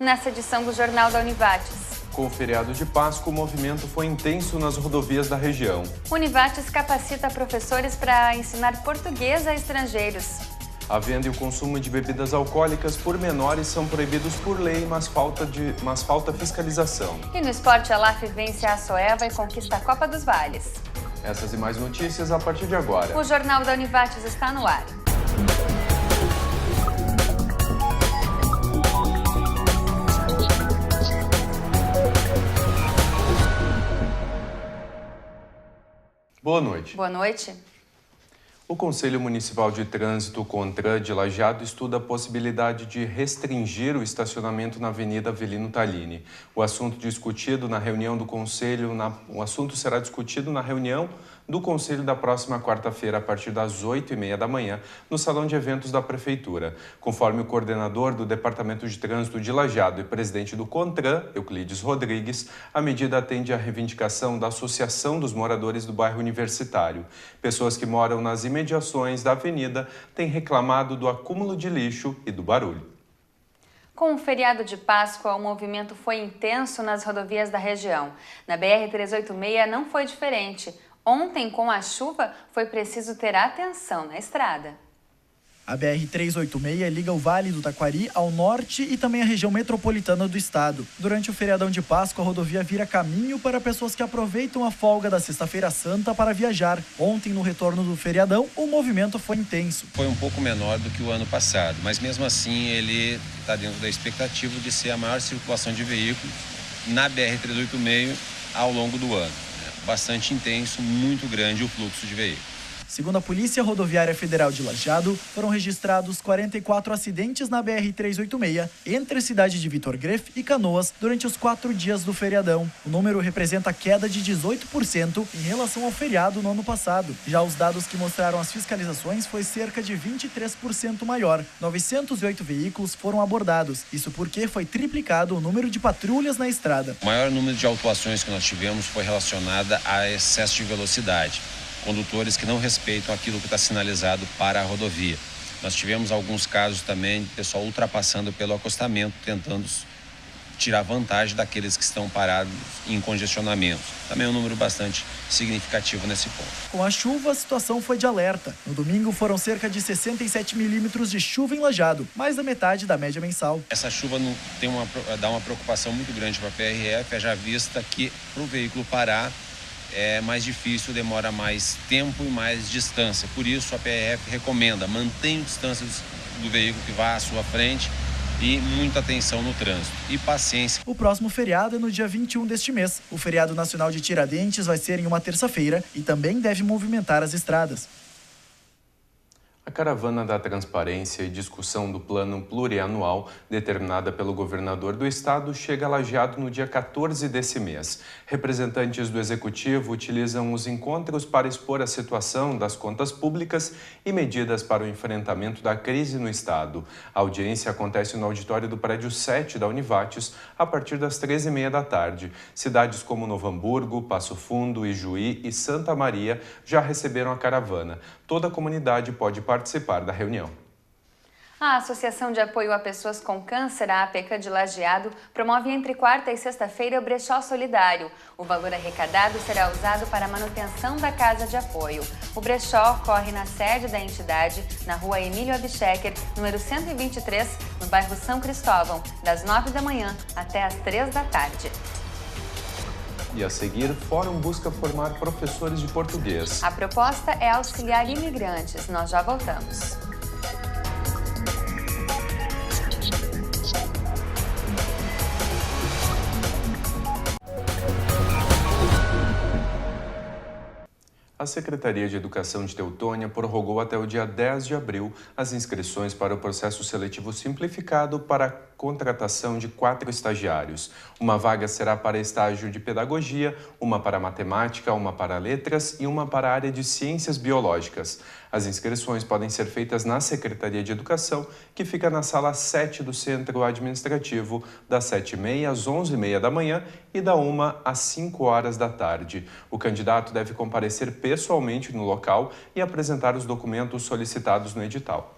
Nessa edição do Jornal da Univates. Com o feriado de Páscoa, o movimento foi intenso nas rodovias da região. Univates capacita professores para ensinar português a estrangeiros. A venda e o consumo de bebidas alcoólicas por menores são proibidos por lei, mas falta fiscalização. E no esporte, a LAF vence a Soeva e conquista a Copa dos Vales. Essas e mais notícias a partir de agora. O Jornal da Univates está no ar. Boa noite. Boa noite. O Conselho Municipal de Trânsito, CONTRAN, de Lajeado, estuda a possibilidade de restringir o estacionamento na Avenida Avelino Tallini. O assunto será discutido na reunião do Conselho da próxima quarta-feira, a partir das 8h30 da manhã, no Salão de Eventos da Prefeitura. Conforme o coordenador do Departamento de Trânsito de Lajeado e presidente do CONTRAN, Euclides Rodrigues, a medida atende à reivindicação da Associação dos Moradores do Bairro Universitário. Pessoas que moram nas imediações da avenida têm reclamado do acúmulo de lixo e do barulho. Com o feriado de Páscoa, o movimento foi intenso nas rodovias da região. Na BR-386 não foi diferente. Ontem, com a chuva, foi preciso ter atenção na estrada. A BR-386 liga o Vale do Taquari ao norte e também a região metropolitana do estado. Durante o feriadão de Páscoa, a rodovia vira caminho para pessoas que aproveitam a folga da Sexta-feira Santa para viajar. Ontem, no retorno do feriadão, o movimento foi intenso. Foi um pouco menor do que o ano passado, mas mesmo assim ele está dentro da expectativa de ser a maior circulação de veículos na BR-386 ao longo do ano. Bastante intenso, muito grande o fluxo de veículos. Segundo a Polícia Rodoviária Federal de Lajeado, foram registrados 44 acidentes na BR-386 entre a cidade de Vitor Greff e Canoas durante os 4 dias do feriadão. O número representa queda de 18% em relação ao feriado no ano passado. Já os dados que mostraram as fiscalizações foi cerca de 23% maior. 908 veículos foram abordados. Isso porque foi triplicado o número de patrulhas na estrada. O maior número de autuações que nós tivemos foi relacionada a excesso de velocidade. Condutores que não respeitam aquilo que está sinalizado para a rodovia. Nós tivemos alguns casos também de pessoal ultrapassando pelo acostamento, tentando tirar vantagem daqueles que estão parados em congestionamento. Também é um número bastante significativo nesse ponto. Com a chuva, a situação foi de alerta. No domingo foram cerca de 67 milímetros de chuva em Lajeado, mais da metade da média mensal. Essa chuva dá uma preocupação muito grande para a PRF, já vista que para o veículo parar é mais difícil, demora mais tempo e mais distância. Por isso, a PRF recomenda, mantenha distância do veículo que vá à sua frente e muita atenção no trânsito e paciência. O próximo feriado é no dia 21 deste mês. O feriado nacional de Tiradentes vai ser em uma terça-feira e também deve movimentar as estradas. A caravana da transparência e discussão do plano plurianual determinada pelo governador do estado chega a Lajeado no dia 14 desse mês. Representantes do executivo utilizam os encontros para expor a situação das contas públicas e medidas para o enfrentamento da crise no estado. A audiência acontece no auditório do prédio 7 da Univates a partir das 13h30 da tarde. Cidades como Novo Hamburgo, Passo Fundo, Ijuí e Santa Maria já receberam a caravana. Toda a comunidade pode participar da reunião. A Associação de Apoio a Pessoas com Câncer, a APECA de Lajeado, promove entre quarta e sexta-feira o brechó solidário. O valor arrecadado será usado para a manutenção da casa de apoio. O brechó ocorre na sede da entidade, na rua Emílio Abchecker, número 123, no bairro São Cristóvão, das 9 da manhã até as 3 da tarde. E a seguir, Fórum busca formar professores de português. A proposta é auxiliar imigrantes. Nós já voltamos. A Secretaria de Educação de Teutônia prorrogou até o dia 10 de abril as inscrições para o processo seletivo simplificado para a contratação de 4 estagiários. Uma vaga será para estágio de pedagogia, uma para matemática, uma para letras e uma para a área de ciências biológicas. As inscrições podem ser feitas na Secretaria de Educação, que fica na sala 7 do Centro Administrativo, das 7h30 às 11h30 da manhã e da 1 às 5 horas da tarde. O candidato deve comparecer pessoalmente no local e apresentar os documentos solicitados no edital.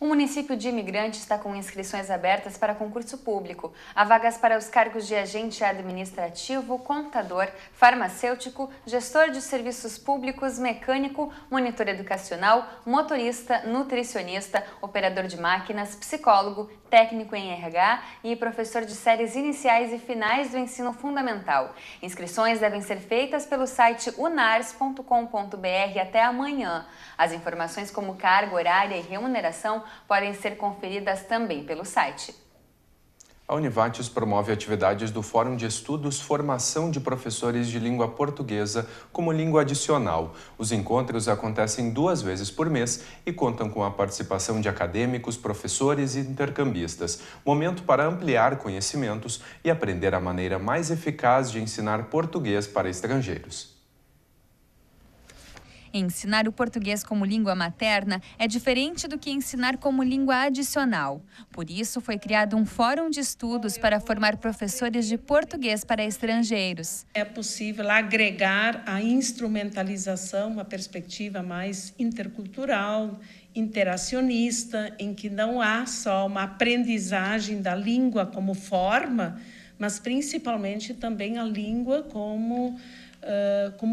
O município de Imigrante está com inscrições abertas para concurso público. Há vagas para os cargos de agente administrativo, contador, farmacêutico, gestor de serviços públicos, mecânico, monitor educacional, motorista, nutricionista, operador de máquinas, psicólogo, técnico em RH e professor de séries iniciais e finais do ensino fundamental. Inscrições devem ser feitas pelo site unars.com.br até amanhã. As informações como cargo, horário e remuneração podem ser conferidas também pelo site. A Univates promove atividades do Fórum de Estudos Formação de Professores de Língua Portuguesa como língua adicional. Os encontros acontecem 2 vezes por mês e contam com a participação de acadêmicos, professores e intercambistas. Momento para ampliar conhecimentos e aprender a maneira mais eficaz de ensinar português para estrangeiros. Ensinar o português como língua materna é diferente do que ensinar como língua adicional. Por isso, foi criado um fórum de estudos para formar professores de português para estrangeiros. É possível agregar a instrumentalização, uma perspectiva mais intercultural, interacionista, em que não há só uma aprendizagem da língua como forma, mas principalmente também a língua como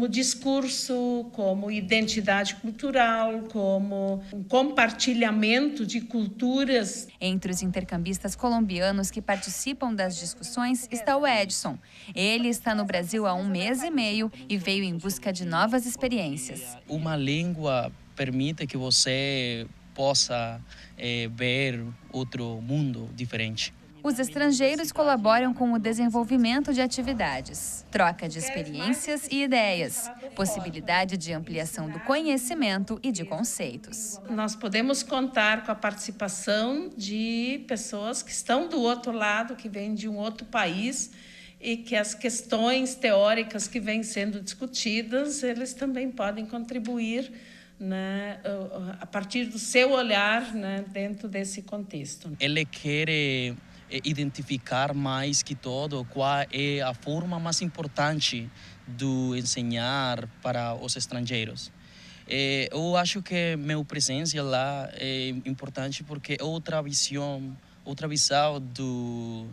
discurso, como identidade cultural, como um compartilhamento de culturas. Entre os intercambistas colombianos que participam das discussões está o Edson. Ele está no Brasil há 1 mês e meio e veio em busca de novas experiências. Uma língua permite que você possa ver outro mundo diferente. Os estrangeiros colaboram com o desenvolvimento de atividades, troca de experiências e ideias, possibilidade de ampliação do conhecimento e de conceitos. Nós podemos contar com a participação de pessoas que estão do outro lado, que vêm de um outro país, e que as questões teóricas que vêm sendo discutidas, eles também podem contribuir, né, a partir do seu olhar, né, dentro desse contexto. Ele quer identificar mais que todo qual é a forma mais importante de ensinar para os estrangeiros. Eu acho que minha presença lá é importante porque é outra visão do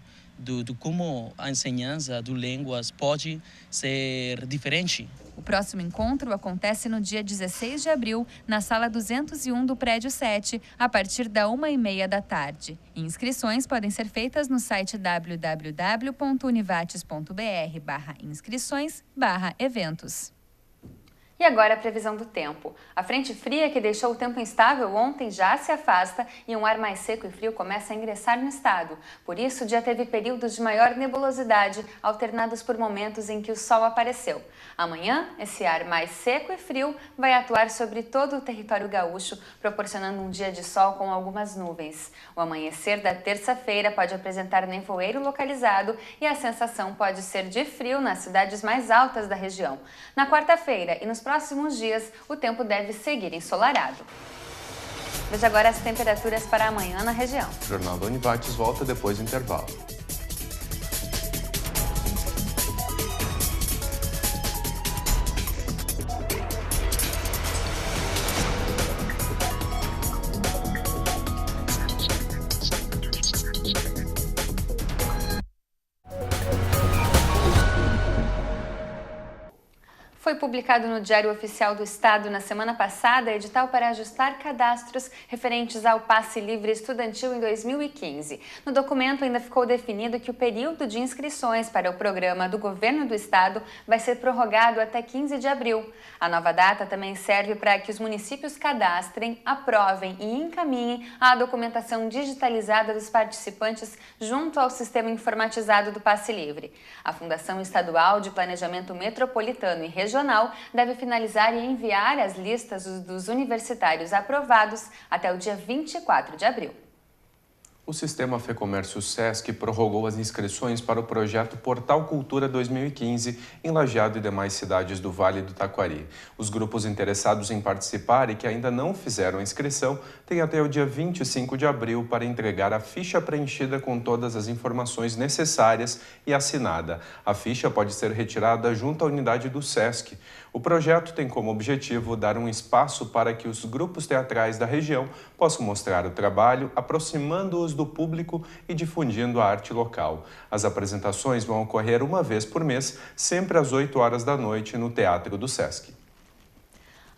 como a ensinança de línguas pode ser diferente. O próximo encontro acontece no dia 16 de abril, na sala 201 do prédio 7, a partir da 1h30 da tarde. Inscrições podem ser feitas no site www.univates.br/inscrições/eventos. E agora a previsão do tempo. A frente fria que deixou o tempo instável ontem já se afasta e um ar mais seco e frio começa a ingressar no estado. Por isso, o dia teve períodos de maior nebulosidade, alternados por momentos em que o sol apareceu. Amanhã, esse ar mais seco e frio vai atuar sobre todo o território gaúcho, proporcionando um dia de sol com algumas nuvens. O amanhecer da terça-feira pode apresentar nevoeiro localizado e a sensação pode ser de frio nas cidades mais altas da região. Na quarta-feira e nos próximos dias, o tempo deve seguir ensolarado. Veja agora as temperaturas para amanhã na região. O Jornal da Univates volta depois do intervalo. Foi publicado no Diário Oficial do Estado na semana passada edital para ajustar cadastros referentes ao passe livre estudantil em 2015. No documento ainda ficou definido que o período de inscrições para o programa do governo do estado vai ser prorrogado até 15 de abril. A nova data também serve para que os municípios cadastrem, aprovem e encaminhem a documentação digitalizada dos participantes junto ao sistema informatizado do passe livre. A Fundação Estadual de Planejamento Metropolitano e Regional deve finalizar e enviar as listas dos universitários aprovados até o dia 24 de abril. O Sistema Fecomércio Sesc prorrogou as inscrições para o projeto Portal Cultura 2015 em Lajeado e demais cidades do Vale do Taquari. Os grupos interessados em participar e que ainda não fizeram a inscrição têm até o dia 25 de abril para entregar a ficha preenchida com todas as informações necessárias e assinada. A ficha pode ser retirada junto à unidade do Sesc. O projeto tem como objetivo dar um espaço para que os grupos teatrais da região possam mostrar o trabalho, aproximando-os do público e difundindo a arte local. As apresentações vão ocorrer uma vez por mês, sempre às 8 horas da noite, no Teatro do Sesc.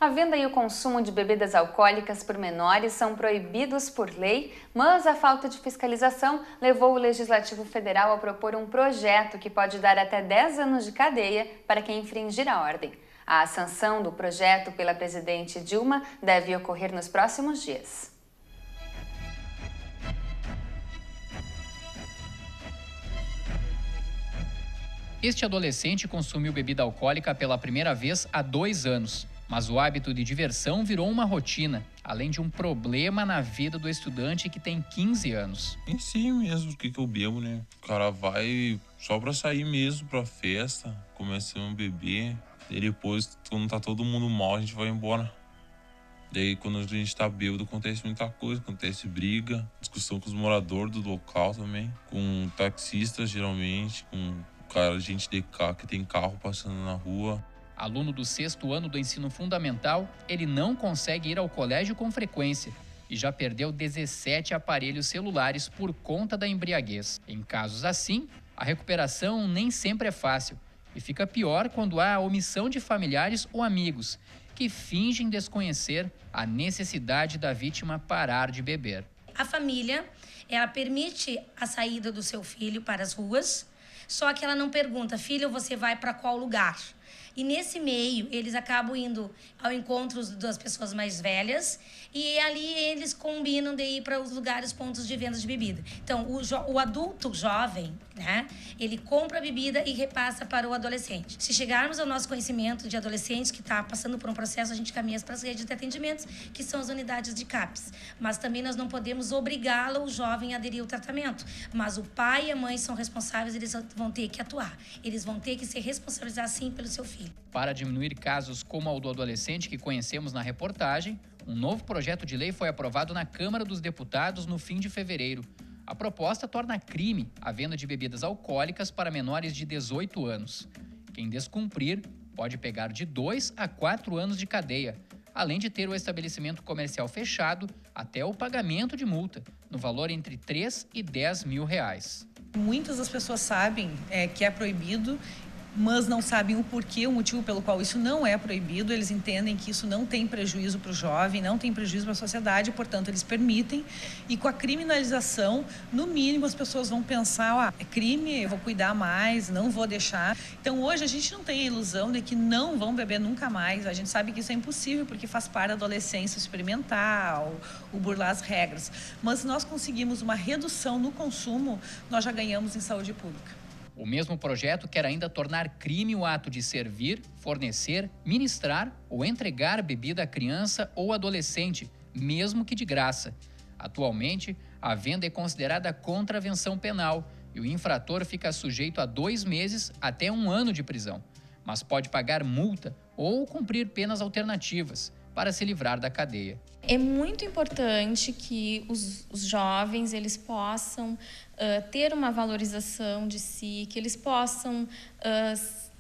A venda e o consumo de bebidas alcoólicas por menores são proibidos por lei, mas a falta de fiscalização levou o Legislativo Federal a propor um projeto que pode dar até 10 anos de cadeia para quem infringir a ordem. A sanção do projeto pela presidente Dilma deve ocorrer nos próximos dias. Este adolescente consumiu bebida alcoólica pela primeira vez há 2 anos, mas o hábito de diversão virou uma rotina, além de um problema na vida do estudante que tem 15 anos. Em si mesmo, o que eu bebo, né? O cara vai só pra sair mesmo, pra festa, começa a beber. E depois, quando tá todo mundo mal, a gente vai embora. Daí, quando a gente tá bêbado, acontece muita coisa. Acontece briga, discussão com os moradores do local também. Com taxistas, geralmente. Com gente de carro, que tem carro passando na rua. Aluno do 6º ano do ensino fundamental, ele não consegue ir ao colégio com frequência e já perdeu 17 aparelhos celulares por conta da embriaguez. Em casos assim, a recuperação nem sempre é fácil. E fica pior quando há a omissão de familiares ou amigos que fingem desconhecer a necessidade da vítima parar de beber. A família, ela permite a saída do seu filho para as ruas, só que ela não pergunta, filho, você vai para qual lugar? E nesse meio, eles acabam indo ao encontro das pessoas mais velhas e ali eles combinam de ir para os lugares, pontos de venda de bebida. Então, o adulto jovem, né, ele compra a bebida e repassa para o adolescente. Se chegarmos ao nosso conhecimento de adolescentes que está passando por um processo, a gente caminha para as redes de atendimentos, que são as unidades de CAPS. Mas também nós não podemos obrigá-lo, o jovem, a aderir ao tratamento. Mas o pai e a mãe são responsáveis, eles vão ter que atuar. Eles vão ter que se responsabilizar, sim, pelo seu filho. Para diminuir casos como o do adolescente que conhecemos na reportagem, um novo projeto de lei foi aprovado na Câmara dos Deputados no fim de fevereiro. A proposta torna crime a venda de bebidas alcoólicas para menores de 18 anos. Quem descumprir pode pegar de 2 a 4 anos de cadeia, além de ter o estabelecimento comercial fechado até o pagamento de multa, no valor entre 3 e 10 mil reais. Muitas das pessoas sabem que é proibido, mas não sabem o porquê, o motivo pelo qual isso não é proibido. Eles entendem que isso não tem prejuízo para o jovem, não tem prejuízo para a sociedade, portanto, eles permitem. E com a criminalização, no mínimo, as pessoas vão pensar, é crime, eu vou cuidar mais, não vou deixar. Então, hoje, a gente não tem a ilusão de que não vão beber nunca mais. A gente sabe que isso é impossível, porque faz parte da adolescência experimentar, o burlar as regras. Mas se nós conseguimos uma redução no consumo, nós já ganhamos em saúde pública. O mesmo projeto quer ainda tornar crime o ato de servir, fornecer, ministrar ou entregar bebida à criança ou adolescente, mesmo que de graça. Atualmente, a venda é considerada contravenção penal e o infrator fica sujeito a 2 meses até 1 ano de prisão, mas pode pagar multa ou cumprir penas alternativas para se livrar da cadeia. É muito importante que os jovens eles possam ter uma valorização de si, que eles possam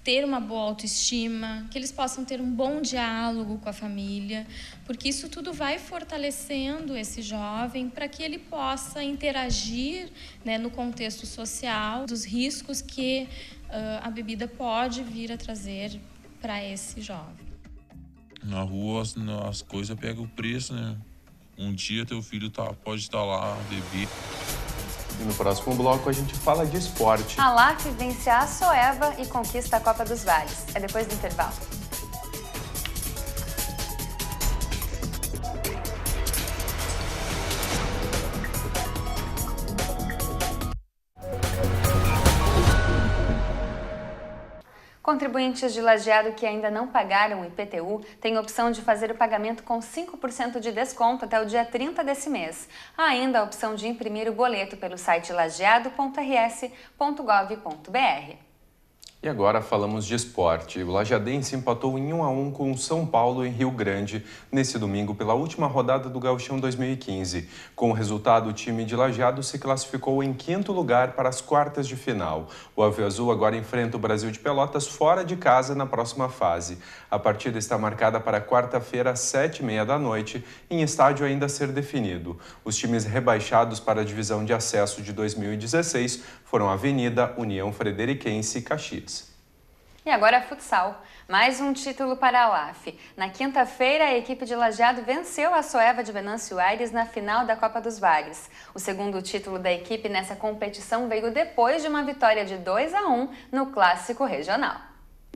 ter uma boa autoestima, que eles possam ter um bom diálogo com a família, porque isso tudo vai fortalecendo esse jovem para que ele possa interagir, né, no contexto social, dos riscos que a bebida pode vir a trazer para esse jovem. Na rua as coisas pegam o preço, né? Um dia teu filho pode estar lá, beber. E no próximo bloco a gente fala de esporte. A LAF vence a Soeva e conquista a Copa dos Vales. É depois do intervalo. Contribuintes de Lajeado que ainda não pagaram o IPTU têm a opção de fazer o pagamento com 5% de desconto até o dia 30 desse mês. Há ainda a opção de imprimir o boleto pelo site lajeado.rs.gov.br. E agora falamos de esporte. O Lajadense empatou em 1-1 com o São Paulo em Rio Grande nesse domingo pela última rodada do Gauchão 2015. Com o resultado, o time de Lajeado se classificou em 5º lugar para as quartas de final. O Alvio Azul agora enfrenta o Brasil de Pelotas fora de casa na próxima fase. A partida está marcada para quarta-feira às 7h30 da noite, em estádio ainda a ser definido. Os times rebaixados para a divisão de acesso de 2016 foram Avenida, União Frederiquense e Caxias. E agora futsal. Mais um título para a LAF. Na quinta-feira, a equipe de Lajeado venceu a Soeva de Venâncio Aires na final da Copa dos Vales. O segundo título da equipe nessa competição veio depois de uma vitória de 2-1 no Clássico Regional.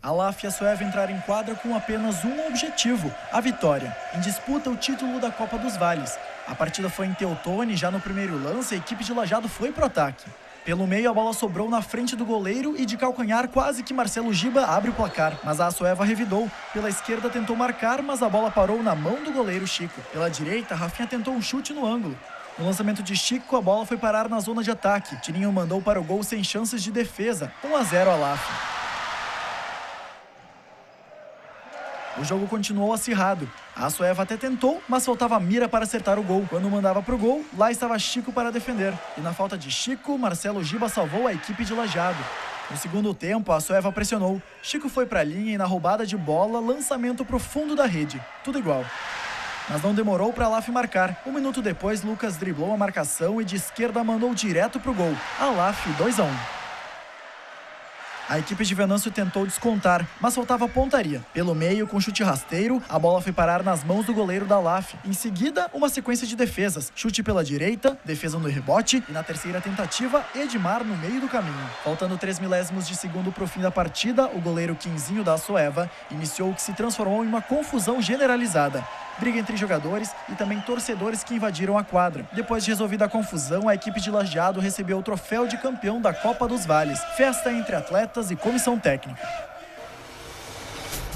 A LAF e a Soeva entraram em quadra com apenas um objetivo, a vitória, em disputa o título da Copa dos Vales. A partida foi em Teutônia e já no primeiro lance a equipe de Lajeado foi para o ataque. Pelo meio, a bola sobrou na frente do goleiro e de calcanhar quase que Marcelo Giba abre o placar. Mas a Soeva revidou. Pela esquerda tentou marcar, mas a bola parou na mão do goleiro Chico. Pela direita, Rafinha tentou um chute no ângulo. No lançamento de Chico, a bola foi parar na zona de ataque. Tirinho mandou para o gol sem chances de defesa. 1-0 a LAF. O jogo continuou acirrado. A Soeva até tentou, mas faltava mira para acertar o gol. Quando mandava para o gol, lá estava Chico para defender. E na falta de Chico, Marcelo Giba salvou a equipe de Lajeado. No segundo tempo, a Soeva pressionou. Chico foi para a linha e na roubada de bola, lançamento para o fundo da rede. Tudo igual. Mas não demorou para a LAF marcar. Um minuto depois, Lucas driblou a marcação e de esquerda mandou direto para o gol. A LAF 2-1. A equipe de Venâncio tentou descontar, mas faltava pontaria. Pelo meio, com chute rasteiro, a bola foi parar nas mãos do goleiro da LAF. Em seguida, uma sequência de defesas. Chute pela direita, defesa no rebote e na terceira tentativa, Edmar no meio do caminho. Faltando 3 milésimos de segundo para o fim da partida, o goleiro Quinzinho da Soeva iniciou o que se transformou em uma confusão generalizada. Briga entre jogadores e também torcedores que invadiram a quadra. Depois de resolvida a confusão, a equipe de Lajeado recebeu o troféu de campeão da Copa dos Vales. Festa entre atletas e comissão técnica.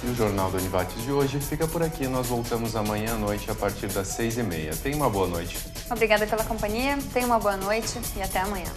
E o Jornal do Univates de hoje fica por aqui. Nós voltamos amanhã à noite a partir das 6h30. Tenha uma boa noite. Obrigada pela companhia, tenha uma boa noite e até amanhã.